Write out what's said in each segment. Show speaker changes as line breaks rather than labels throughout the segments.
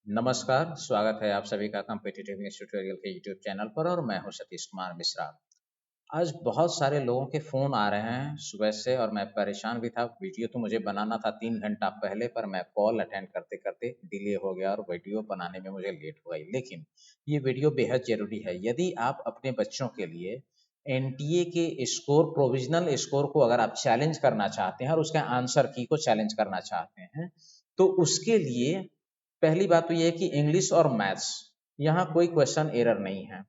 नमस्कार, स्वागत है आप सभी का कॉम्पिटिटिव इंग्लिश ट्यूटोरियल के यूट्यूब चैनल पर और मैं हूं सतीश कुमार मिश्रा। आज बहुत सारे लोगों के फ़ोन आ रहे हैं सुबह से और मैं परेशान भी था। वीडियो तो मुझे बनाना था 3 घंटा पहले, पर मैं कॉल अटेंड करते-करते डिले हो गया और वीडियो बनाने में मुझे लेट हो गई। लेकिन ये वीडियो बेहद ज़रूरी है। यदि आप अपने बच्चों के लिए एनटीए के स्कोर, प्रोविज़नल स्कोर को अगर आप चैलेंज करना चाहते हैं और उसके आंसर की को चैलेंज करना चाहते हैं, तो उसके लिए पहली बात तो ये है कि इंग्लिश और मैथ्स यहाँ कोई क्वेश्चन एरर नहीं है,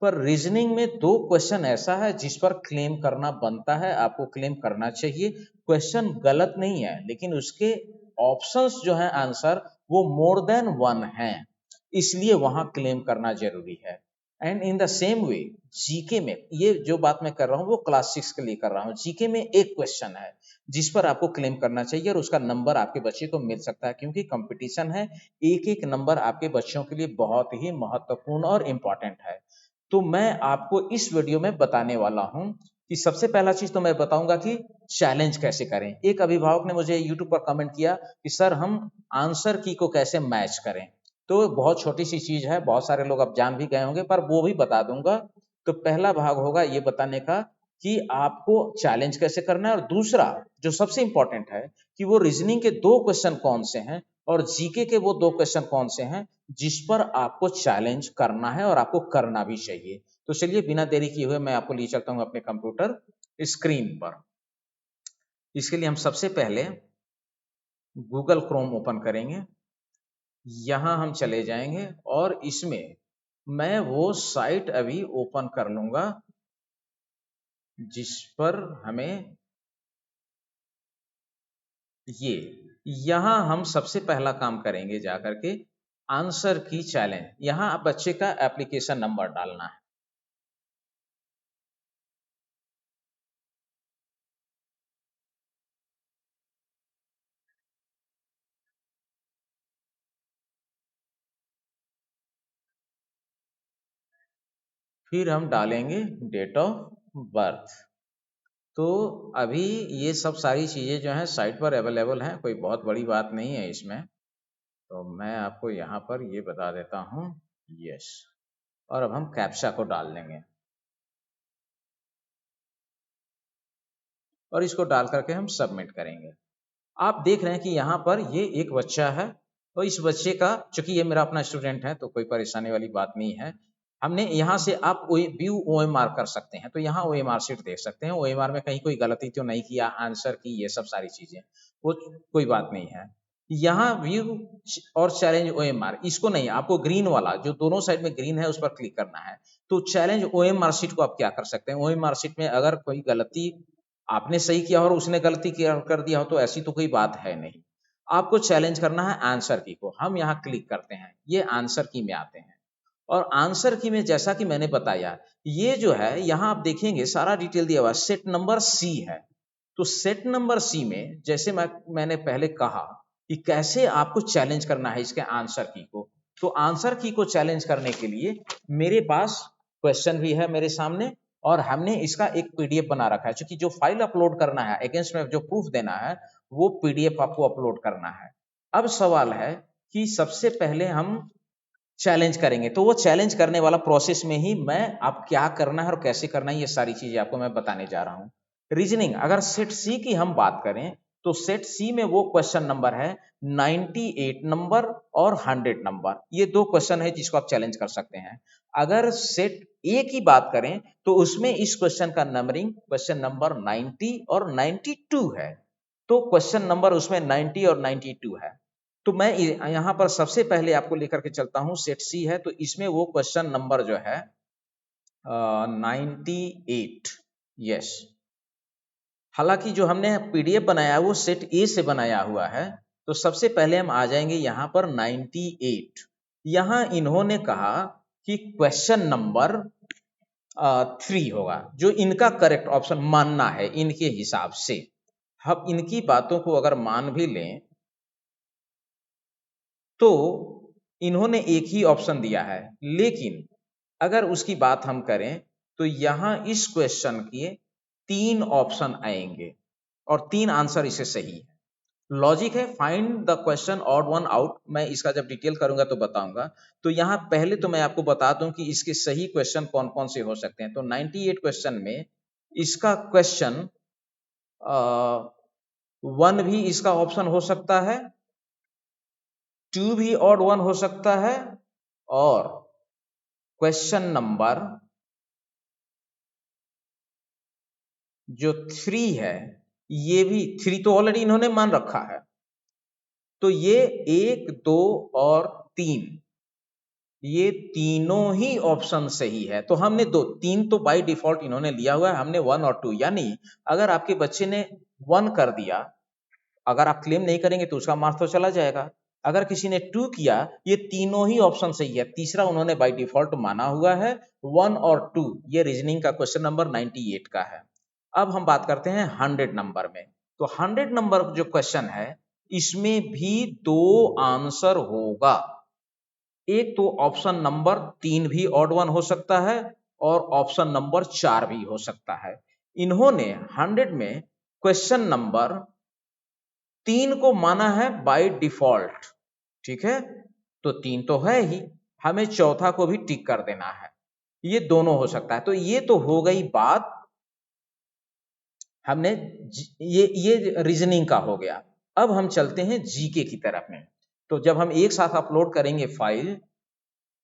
पर रीजनिंग में 2 क्वेश्चन ऐसा है जिस पर क्लेम करना बनता है, आपको क्लेम करना चाहिए। क्वेश्चन गलत नहीं है, लेकिन उसके ऑप्शंस जो हैं आंसर वो मोर देन 1 हैं, इसलिए वहाँ क्लेम करना ज़रूरी है। And in the same way GK में, ये जो बात मैं कर रहा हूँ वो क्लास 6 के लिए कर रहा हूँ। जीके में एक क्वेश्चन है जिस पर आपको क्लेम करना चाहिए और उसका नंबर आपके बच्चे को मिल सकता है, क्योंकि कंपटीशन है। एक-एक नंबर आपके बच्चों के लिए बहुत ही महत्वपूर्ण और इम्पोर्टेंट है। तो मैं आपको इस वीडियो में बताने वाला हूं कि सबसे पहला चीज तो मैं बताऊंगा कि चैलेंज कैसे करें। एक अभिभावक ने मुझे यूट्यूब पर कमेंट किया कि सर हम आंसर की को कैसे मैच करें। तो बहुत छोटी सी चीज है, बहुत सारे लोग अब जान भी गए होंगे, पर वो भी बता दूंगा। तो पहला भाग होगा ये बताने का कि आपको चैलेंज कैसे करना है, और दूसरा जो सबसे इंपॉर्टेंट है कि वो रीजनिंग के 2 क्वेश्चन कौन से हैं और जीके के वो 2 क्वेश्चन कौन से हैं जिस पर आपको चैलेंज करना है और आपको करना भी चाहिए। तो चलिए बिना देरी किए हुए मैं आपको ले चलता हूं अपने कंप्यूटर स्क्रीन पर। इसके लिए हम सबसे पहले गूगल क्रोम ओपन करेंगे। यहां हम चले जाएंगे और इसमें मैं वो साइट अभी ओपन कर लूंगा जिस पर हमें ये, यहां हम सबसे पहला काम करेंगे जाकर के आंसर की चैलेंज। यहां आप बच्चे का एप्लीकेशन नंबर डालना है। फिर हम डालेंगे डेट ऑफ बर्थ। तो अभी ये सब सारी चीज़ें जो हैं साइट पर अवेलेबल हैं, कोई बहुत बड़ी बात नहीं है इसमें। तो मैं आपको यहाँ पर ये बता देता हूँ, यस। और अब हम कैप्चा को डाल देंगे और इसको डाल करके हम सबमिट करेंगे। आप देख रहे हैं कि यहाँ पर ये एक बच्चा है और इस बच्चे का, चूंकि ये मेरा अपना स्टूडेंट है तो कोई परेशानी वाली बात नहीं है। हमने यहाँ से आप व्यू ओएमआर कर सकते हैं, तो यहाँ ओएमआर शीट देख सकते हैं। ओएमआर में कहीं कोई गलती तो नहीं किया, आंसर की, ये सब सारी चीजें वो कोई बात नहीं है। यहाँ व्यू और चैलेंज ओएमआर, इसको नहीं, आपको ग्रीन वाला जो दोनों साइड में ग्रीन है उस पर क्लिक करना है। तो चैलेंज ओएमआर शीट को आप क्या कर सकते हैं, ओएमआर शीट में अगर कोई गलती आपने सही किया और उसने गलती किया कर दिया हो तो ऐसी तो कोई बात है नहीं। आपको चैलेंज करना है आंसर की को। हम यहाँ क्लिक करते हैं, ये आंसर की में आते हैं और आंसर की में जैसा कि मैंने बताया, ये जो है यहाँ आप देखेंगे सारा डिटेल दिया हुआ, सेट नंबर सी है। तो सेट नंबर सी में जैसे मैंने पहले कहा कि कैसे आपको चैलेंज करना है इसके आंसर की को। तो आंसर की को चैलेंज करने के लिए मेरे पास क्वेश्चन भी है मेरे सामने और हमने इसका एक पीडीएफ बना रखा है। क्योंकि जो फाइल अपलोड करना है, अगेंस्ट में जो प्रूफ देना है, वो पीडीएफ आपको अपलोड करना है। अब सवाल है कि सबसे पहले हम चैलेंज करेंगे, तो वो चैलेंज करने वाला प्रोसेस में ही मैं आप क्या करना है और कैसे करना है ये सारी चीजें आपको मैं बताने जा रहा हूँ। रीजनिंग, अगर सेट सी की हम बात करें तो सेट सी में वो क्वेश्चन नंबर है 98 नंबर और 100 नंबर, ये 2 क्वेश्चन है जिसको आप चैलेंज कर सकते हैं। अगर सेट ए की बात करें तो उसमें इस क्वेश्चन का नंबरिंग क्वेश्चन नंबर 90 और 92 है। तो क्वेश्चन नंबर उसमें 90 और 92 है। तो मैं यहाँ पर सबसे पहले आपको लेकर के चलता हूँ, सेट सी है तो इसमें वो क्वेश्चन नंबर जो है 98, यस। हालांकि जो हमने पीडीएफ बनाया है वो सेट ए से बनाया हुआ है। तो सबसे पहले हम आ जाएंगे यहाँ पर 98। यहाँ इन्होंने कहा कि क्वेश्चन नंबर 3 होगा, जो इनका करेक्ट ऑप्शन मानना है इनके हिसाब से। हम इनकी बातों को अगर मान भी लें तो इन्होंने एक ही ऑप्शन दिया है, लेकिन अगर उसकी बात हम करें तो यहां इस क्वेश्चन के 3 ऑप्शन आएंगे और 3 आंसर इसे सही है। लॉजिक है find the question odd one out. मैं इसका जब डिटेल करूंगा तो बताऊंगा। तो यहाँ पहले तो मैं आपको बता दूं कि इसके सही क्वेश्चन कौन कौन से हो सकते हैं। तो 98 क्वेश्चन में इसका क्वेश्चन 1 भी इसका ऑप्शन हो सकता है, 2 भी ऑड वन हो सकता है, और क्वेश्चन नंबर जो 3 है, ये भी 3 तो ऑलरेडी इन्होंने मान रखा है। तो ये 1, 2 और 3, ये तीनों ही ऑप्शन सही है। तो हमने 2, 3 तो बाय डिफॉल्ट इन्होंने लिया हुआ है, हमने 1 और 2। यानी अगर आपके बच्चे ने 1 कर दिया, अगर आप क्लेम नहीं करेंगे तो उसका मार्क्स तो चला जाएगा। अगर किसी ने 2 किया, ये तीनों ही ऑप्शन सही है। तीसरा उन्होंने बाय डिफॉल्ट माना हुआ है 1 और 2। ये रीजनिंग का क्वेश्चन नंबर 98 का है। अब हम बात करते हैं 100 नंबर में। तो 100 नंबर जो क्वेश्चन है, इसमें भी 2 आंसर होगा। एक तो ऑप्शन नंबर 3 भी ऑड वन हो सकता है, और ऑप्शन नंबर 4 भी हो सकता है। इन्होंने 100 में क्वेश्चन नंबर 3 को माना है बाय डिफॉल्ट, ठीक है। तो 3 तो है ही, हमें चौथा को भी टिक कर देना है। ये दोनों हो सकता है। तो ये तो हो गई बात, हमने ये रीजनिंग का हो गया। अब हम चलते हैं जीके की तरफ में। तो जब हम एक साथ अपलोड करेंगे फाइल,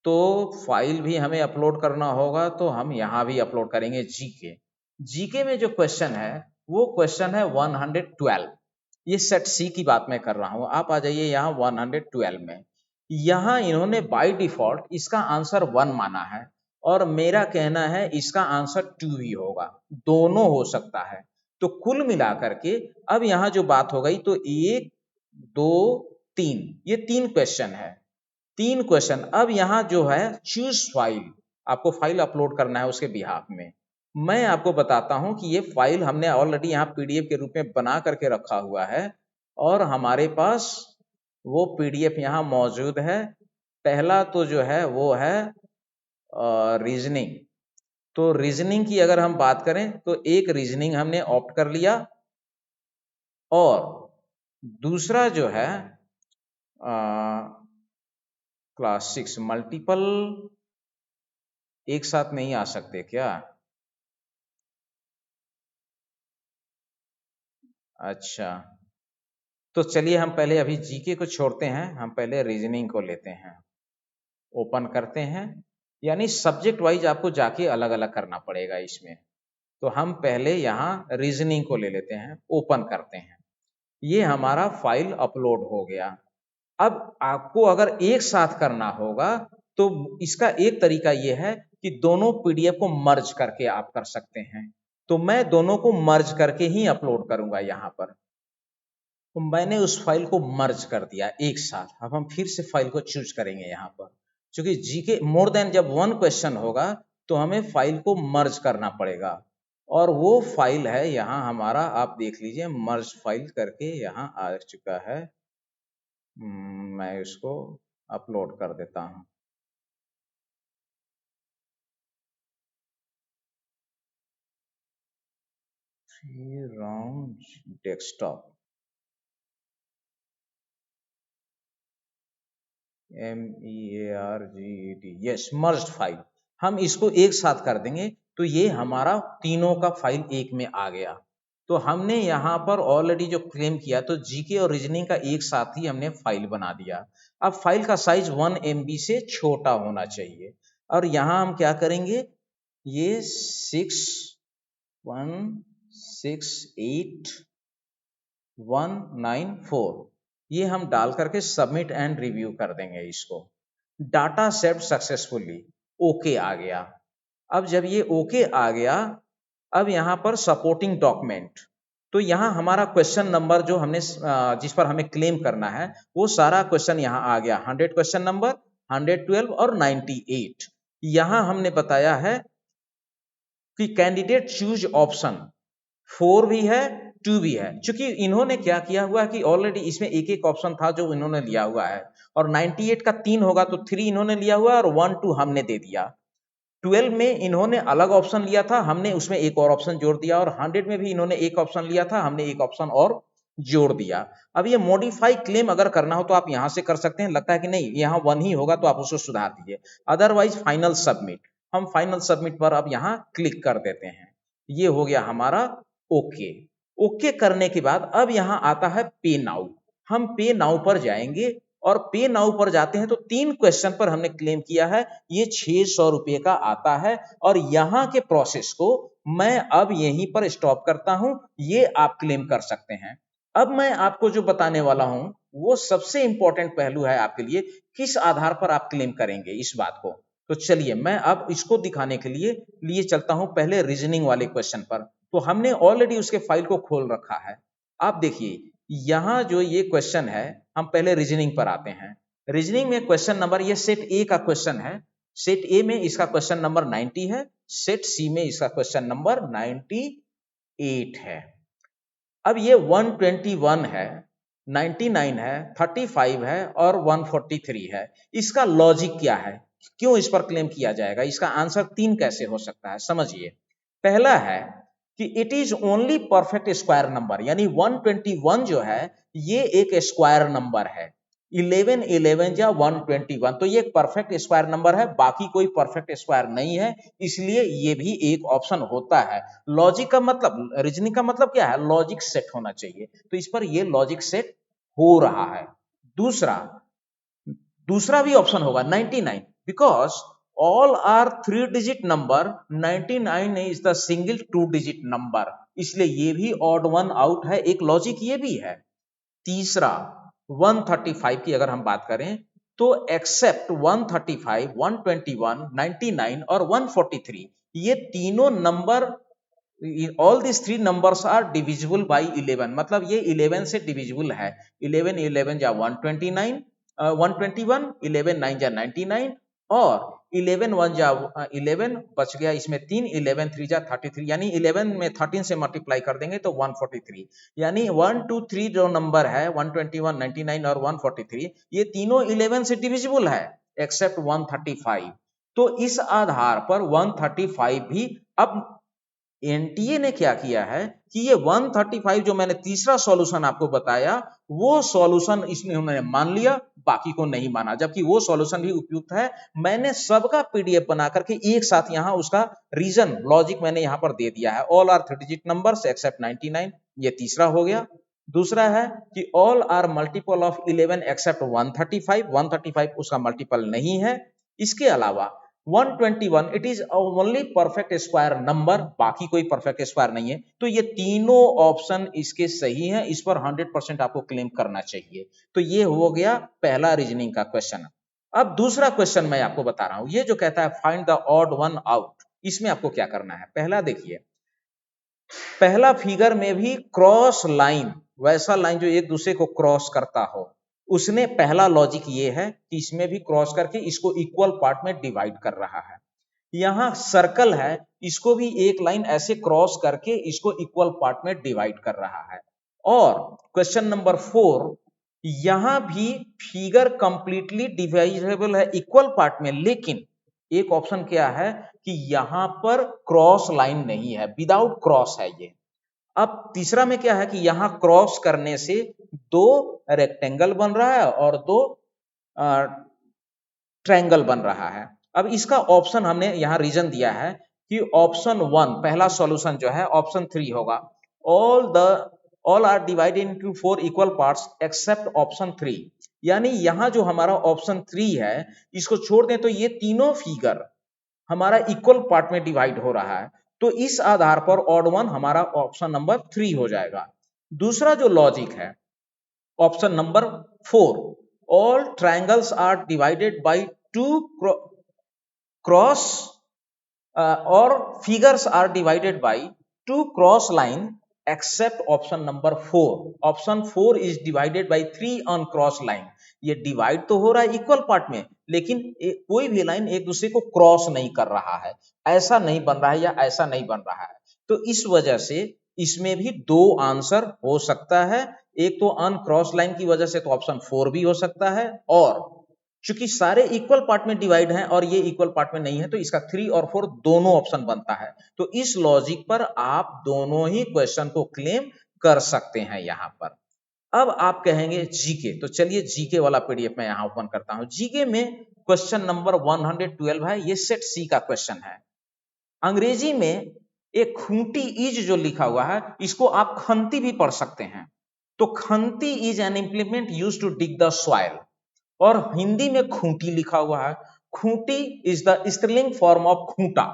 तो फाइल भी हमें अपलोड करना होगा। तो हम यहां भी अपलोड करेंगे जीके। जीके में जो क्वेश्चन है, वो क्वेश्चन है 112। ये सेट सी की बात मैं कर रहा हूं। आप आ जाइए यहाँ 112 में। यहाँ इन्होंने बाय डिफॉल्ट इसका आंसर 1 माना है, और मेरा कहना है इसका आंसर 2 ही होगा। दोनों हो सकता है। तो कुल मिलाकर के अब यहाँ जो बात हो गई, तो 1, 2, 3, ये 3 क्वेश्चन है। 3 क्वेश्चन। अब यहाँ जो है चूज फाइल, आपको फाइल अपलोड करना है उसके बिहाफ में। मैं आपको बताता हूं कि ये फाइल हमने ऑलरेडी यहाँ पीडीएफ के रूप में बना करके रखा हुआ है, और हमारे पास वो पीडीएफ यहाँ मौजूद है। पहला तो जो है वो है रीजनिंग। तो रीजनिंग की अगर हम बात करें, तो एक रीजनिंग हमने ऑप्ट कर लिया, और दूसरा जो है क्लास 6 मल्टीपल एक साथ नहीं आ सकते क्या? अच्छा, तो चलिए हम पहले अभी जीके को छोड़ते हैं, हम पहले रीजनिंग को लेते हैं। ओपन करते हैं, यानी सब्जेक्ट वाइज आपको जाके अलग अलग करना पड़ेगा इसमें। तो हम पहले यहाँ रीजनिंग को ले लेते हैं, ओपन करते हैं। ये हमारा फाइल अपलोड हो गया। अब आपको अगर एक साथ करना होगा, तो इसका एक तरीका यह है कि दोनों पीडीएफ को मर्ज करके आप कर सकते हैं। तो मैं दोनों को मर्ज करके ही अपलोड करूंगा यहाँ पर। तो मैंने उस फाइल को मर्ज कर दिया एक साथ। अब हम फिर से फाइल को चूज करेंगे यहाँ पर, क्योंकि जीके मोर देन जब 1 क्वेश्चन होगा, तो हमें फाइल को मर्ज करना पड़ेगा। और वो फाइल है यहाँ हमारा, आप देख लीजिए, मर्ज फाइल करके यहाँ आ चुका है। मैं इसको अपलोड कर देता हूँ। राउंड डेस्कटॉप, MEARGED, यस, मर्ज फाइल। हम इसको एक साथ कर देंगे, तो ये हमारा तीनों का फाइल एक में आ गया। तो हमने यहाँ पर ऑलरेडी जो क्लेम किया, तो जीके और रीजनिंग का एक साथ ही हमने फाइल बना दिया। अब फाइल का साइज 1 MB से छोटा होना चाहिए। और यहाँ हम क्या करेंगे, ये 6168,194, ये हम डाल करके सबमिट एंड रिव्यू कर देंगे इसको। डाटा सेव सक्सेसफुली, ओके आ गया। अब जब ये ओके आ गया, अब यहाँ पर सपोर्टिंग डॉक्यूमेंट, तो यहाँ हमारा क्वेश्चन नंबर जो हमने जिस पर हमें क्लेम करना है, वो सारा क्वेश्चन यहाँ आ गया। 100 क्वेश्चन नंबर, 112 और 98। यहाँ हमने बताया है कि कैंडिडेट चूज ऑप्शन 4 भी है, 2 भी है। क्योंकि इन्होंने क्या किया हुआ है कि ऑलरेडी इसमें एक एक ऑप्शन था जो इन्होंने लिया हुआ है, और 98 का 3 होगा तो 3 इन्होंने लिया हुआ है, और 1 2 हमने दे दिया। 12 में इन्होंने अलग ऑप्शन लिया था, हमने उसमें एक और ऑप्शन जोड़ दिया, और 100 में भी इन्होंने एक ऑप्शन लिया था, हमने एक ऑप्शन और जोड़ दिया। अब ये मॉडिफाई क्लेम अगर करना हो तो आप यहां से कर सकते हैं, लगता है कि नहीं यहाँ 1 ही होगा तो आप उसको सुधार दीजिए, अदरवाइज फाइनल सबमिट। हम फाइनल सबमिट पर अब यहाँ क्लिक कर देते हैं। ये हो गया हमारा ओके। ओके करने के बाद अब यहाँ आता है पे नाउ। हम पे नाउ पर जाएंगे और पे नाउ पर जाते हैं तो 3 क्वेश्चन पर हमने क्लेम किया है, ये 600 रुपये का आता है। और यहाँ के प्रोसेस को मैं अब यहीं पर स्टॉप करता हूं, ये आप क्लेम कर सकते हैं। अब मैं आपको जो बताने वाला हूं वो सबसे इंपॉर्टेंट पहलू है आपके लिए, किस आधार पर आप क्लेम करेंगे इस बात को। तो चलिए मैं अब इसको दिखाने के लिए चलता हूं पहले रीजनिंग वाले क्वेश्चन पर। तो हमने ऑलरेडी उसके फाइल को खोल रखा है। आप देखिए यहाँ जो ये क्वेश्चन है, हम पहले रीजनिंग पर आते हैं। रीजनिंग में क्वेश्चन नंबर, ये सेट ए का क्वेश्चन है। सेट ए में इसका क्वेश्चन नंबर 90 है, सेट सी में इसका क्वेश्चन नंबर 98 है। अब ये 121 है, 99 है, 35 है और 143 है। इसका लॉजिक क्या है, क्यों इस पर क्लेम किया जाएगा? इसका आंसर 3 कैसे हो सकता है, समझिए। पहला है कि it is only perfect square number, यानी 121 जो है ये एक स्क्वायर नंबर है। 11 11 या 121, तो ये एक परफेक्ट स्क्वायर नंबर है, बाकी कोई परफेक्ट स्क्वायर नहीं है, इसलिए ये भी एक ऑप्शन होता है। लॉजिक का मतलब, रीजनिंग का मतलब क्या है, लॉजिक सेट होना चाहिए, तो इस पर ये लॉजिक सेट हो रहा है। दूसरा दूसरा भी ऑप्शन होगा 99, because all are 3 digit number, 99 is the single 2 digit number, इसलिए ये भी ऑड वन आउट है, एक लॉजिक ये भी है। तीसरा 135 की अगर हम बात करें तो एक्सेप्ट 135, 121, 99 और 143, ये तीनों नंबर, all this 3 numbers are divisible by 11, मतलब ये 11 से डिविजिबल है। 11 11 जा 129, 121, 11 9 जा 99 और 11 1 जा 11 बच गया इसमें 3, 11 3 जा 33, यानी 11 में 13 से मल्टीप्लाई कर देंगे तो 143, यानी 1 2 3 जो नंबर है 121, 99 और 143, ये तीनों 11 से डिविजिबल है एक्सेप्ट 135। तो इस आधार पर 135 भी, अब एनटीए ने क्या किया है कि ये 135 जो मैंने तीसरा सॉल्यूशन आपको बताया, वो सॉल्यूशन इसने उन्होंने मान लिया, बाकी को नहीं माना, जबकि वो सॉल्यूशन भी उपयुक्त है। मैंने सबका पीडीएफ बना करके एक साथ यहां उसका रीजन लॉजिक मैंने यहां पर दे दिया है। All are 3 digit numbers except 99, ये तीसरा हो गया। दूसरा है कि all are multiple of 11 except 135, 135 उसका मल्टीपल नहीं है। इसके अलावा 121 it is only perfect square number, बाकी कोई परफेक्ट स्क्वायर नहीं है, तो ये तीनों ऑप्शन इसके सही हैं, इस पर 100% आपको क्लेम करना चाहिए। तो ये हो गया पहला रीजनिंग का क्वेश्चन। अब दूसरा क्वेश्चन मैं आपको बता रहा हूं, ये जो कहता है find the odd one out, इसमें आपको क्या करना है। पहला देखिए, पहला फिगर में भी क्रॉस लाइन, वैसा लाइन जो एक दूसरे को क्रॉस करता हो, उसने पहला लॉजिक ये है कि इसमें भी क्रॉस करके इसको इक्वल पार्ट में डिवाइड कर रहा है। यहां सर्कल है, इसको भी एक लाइन ऐसे क्रॉस करके इसको इक्वल पार्ट में डिवाइड कर रहा है। और क्वेश्चन नंबर 4, यहां भी फिगर कंप्लीटली डिवाइडेबल है इक्वल पार्ट में, लेकिन एक ऑप्शन क्या है कि यहां पर क्रॉस लाइन नहीं है, विदाउट क्रॉस है ये। अब तीसरा में क्या है कि यहां क्रॉस करने से 2 रेक्टेंगल बन रहा है और 2 ट्रायंगल बन रहा है। अब इसका ऑप्शन हमने यहां रीजन दिया है कि ऑप्शन 1 पहला सॉल्यूशन जो है ऑप्शन 3 होगा। All are divided into 4 equal parts except option 3, यानी यहां जो हमारा ऑप्शन 3 है इसको छोड़ दें तो ये तीनों फिगर हमारा इक्वल पार्ट में डिवाइड हो रहा है, तो इस आधार पर ऑड वन हमारा ऑप्शन नंबर 3 हो जाएगा। दूसरा जो लॉजिक है option number 4, all triangles are divided by 2 cross और figures are divided by 2 cross line except option number 4, option 4 is divided by 3 on cross line. ये डिवाइड तो हो रहा है इक्वल पार्ट में, लेकिन कोई भी लाइन एक दूसरे को क्रॉस नहीं कर रहा है, ऐसा नहीं बन रहा है या ऐसा नहीं बन रहा है। तो इस वजह से इसमें भी 2 आंसर हो सकता है, एक तो अनक्रॉस लाइन की वजह से तो ऑप्शन 4 भी हो सकता है, और चूंकि सारे इक्वल पार्ट में डिवाइड हैं और ये इक्वल पार्ट में नहीं है तो इसका 3 और 4 दोनों ऑप्शन बनता है। तो इस लॉजिक पर आप दोनों ही क्वेश्चन को क्लेम कर सकते हैं यहां पर। अब आप कहेंगे जीके, तो चलिए जीके वाला पीडीएफ मैं यहाँ ओपन करता हूँ। जीके में क्वेश्चन नंबर 112 है, ये सेट सी का क्वेश्चन है। अंग्रेजी में एक खूंटी इज जो लिखा हुआ है, इसको आप खंती भी पढ़ सकते हैं। तो खंती is an implement used to dig the soil, और हिंदी में खूंटी लिखा हुआ है। खूंटी इज द स्त्रीलिंग फॉर्म ऑफ खूंटा।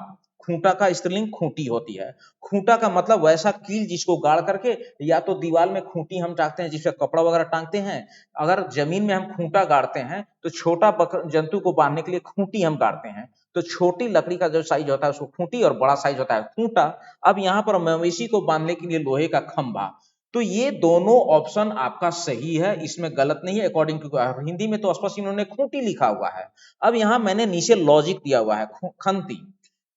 खूंटा का स्त्रीलिंग खूंटी होती है। खूंटा का मतलब वैसा कील जिसको गाड़ करके, या तो दीवार में खूंटी हम टांगते हैं जिससे कपड़ा वगैरह टांगते हैं, अगर जमीन में हम खूंटा गाड़ते हैं तो छोटा जंतु को बांधने के लिए खूंटी हम गाड़ते हैं। तो छोटी लकड़ी का जो साइज होता है उसको खूंटी, और बड़ा साइज होता है खूंटा। अब यहाँ पर मवेशी को बांधने के लिए लोहे का खंभा। तो ये दोनों ऑप्शन आपका सही है, इसमें गलत नहीं है अकॉर्डिंग टू। हिंदी में तो स्पष्ट इन्होंने खूंटी लिखा हुआ है। अब यहाँ मैंने नीचे लॉजिक दिया हुआ है, khanti.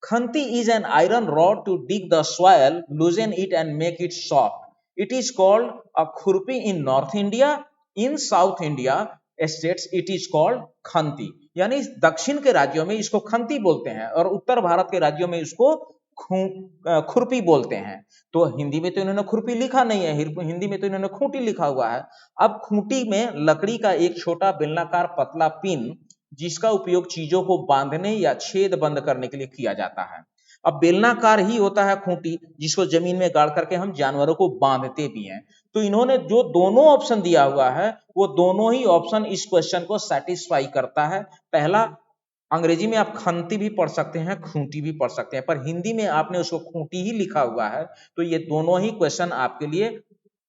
Khanti is an iron rod to dig the soil, loosen it and make it soft. It is called a khurpi in North India. In South India states it is called khanti. यानी दक्षिण के राज्यों में इसको खंती बोलते हैं, और उत्तर भारत के राज्यों में इसको खुरपी बोलते हैं। तो हिंदी में तो इन्होंने खुरपी लिखा नहीं है, हिंदी में तो इन्होंने खूंटी लिखा हुआ है। अब खूंटी में लकड़ी का एक छोटा बेलनाकार पतला पिन, जिसका उपयोग चीजों को बांधने या छेद बंद करने के लिए किया जाता है। अब बेलनाकार ही होता है खूंटी, जिसको जमीन में गाड़ करके हम जानवरों को बांधते भी हैं। तो इन्होंने जो दोनों ऑप्शन दिया हुआ है, वो दोनों ही ऑप्शन इस क्वेश्चन को सेटिस्फाई करता है। पहला, अंग्रेजी में आप खंती भी पढ़ सकते हैं, खूंटी भी पढ़ सकते हैं, पर हिंदी में आपने उसको खूंटी ही लिखा हुआ है। तो ये दोनों ही क्वेश्चन आपके लिए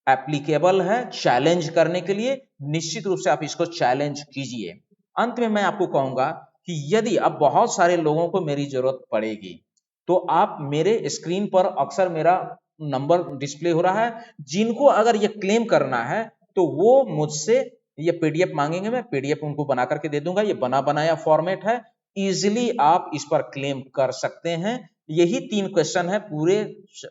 एप्लीकेबल है चैलेंज करने के लिए। निश्चित रूप से आप इसको चैलेंज कीजिए। अंत में मैं आपको कहूंगा कि यदि अब बहुत सारे लोगों को मेरी जरूरत पड़ेगी, तो आप मेरे स्क्रीन पर अक्सर मेरा नंबर डिस्प्ले हो रहा है। जिनको अगर ये क्लेम करना है तो वो मुझसे ये पीडीएफ मांगेंगे, मैं पीडीएफ उनको बना करके दे दूंगा। ये बना बनाया फॉर्मेट है, इजिली आप इस पर क्लेम कर सकते हैं। यही 3 क्वेश्चन है पूरे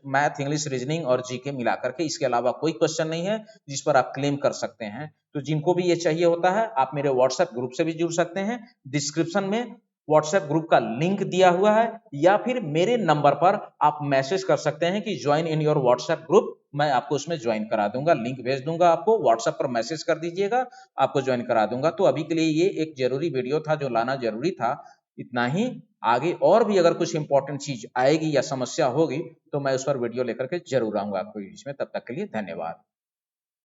मैथ, इंग्लिश, रीजनिंग और जीके मिलाकर के। इसके अलावा कोई क्वेश्चन नहीं है जिस पर आप क्लेम कर सकते हैं। तो जिनको भी ये चाहिए होता है, आप मेरे व्हाट्सएप ग्रुप से भी जुड़ सकते हैं। डिस्क्रिप्शन में व्हाट्सएप ग्रुप का लिंक दिया हुआ है, या फिर मेरे नंबर पर आप मैसेज कर सकते हैं कि join in your WhatsApp group. मैं आपको उसमें ज्वाइन करा दूंगा, लिंक भेज दूंगा आपको। व्हाट्सएप पर मैसेज कर दीजिएगा, आपको ज्वाइन करा दूंगा। तो अभी के लिए ये एक जरूरी वीडियो था जो लाना जरूरी था, इतना ही। आगे और भी अगर कुछ इंपॉर्टेंट चीज आएगी या समस्या होगी तो मैं उस पर वीडियो लेकर के जरूर आऊंगा आपको बीच में। तब तक के लिए धन्यवाद।